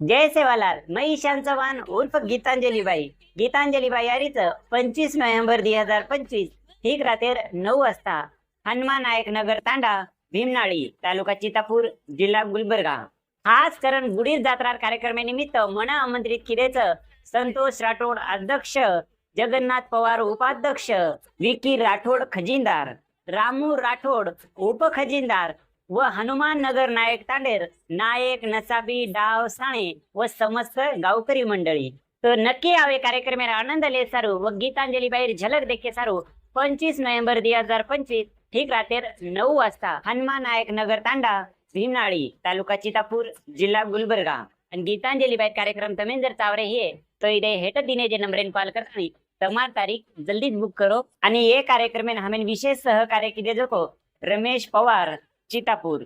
जय सेवालाल मैं ईशान चव्हाण उर्फ गीतांजलीबाई यारीच 25 नोव्हेंबर 2025 ठीक रात्री 9 वाजता हनुमान नायक नगर तांडा भीमनाळी तालुका चितापूर जिल्हा गुलबर्गा खास करून गुढीर जात्रार कार्यक्रमानिमित्त मना आमंत्रित केल्याचं संतोष राठोड अध्यक्ष, जगन्नाथ पवार उपाध्यक्ष, विकी राठोड खजिनदार, रामू राठोड उप खजिनदार व हनुमान नगर नायक तांडेर नायक नसाबी डाव साणे व समस्त गावकरी मंडळी तो नक्की आवे कार्यक्रम आनंद ले सारू व गीतांजली बाहेर झलक देखे सारू 25 नोव्हेंबर 2025 ठीक रात्री 9 वाजता हनुमान नायक नगर तांडा भीमनाळी तालुका चितापूर जिल्हा गुलबर्गा आणि गीतांजली बाहेर कार्यक्रम तमें जर चावरे हे तो इदे हेट दिने जे नंबरेन कॉल करतानी तमार तारीख जल्दी बुक करो आणि ये कार्यक्रम हमें विशेष सहकार्य किदे जोको रमेश पवार चितापूर।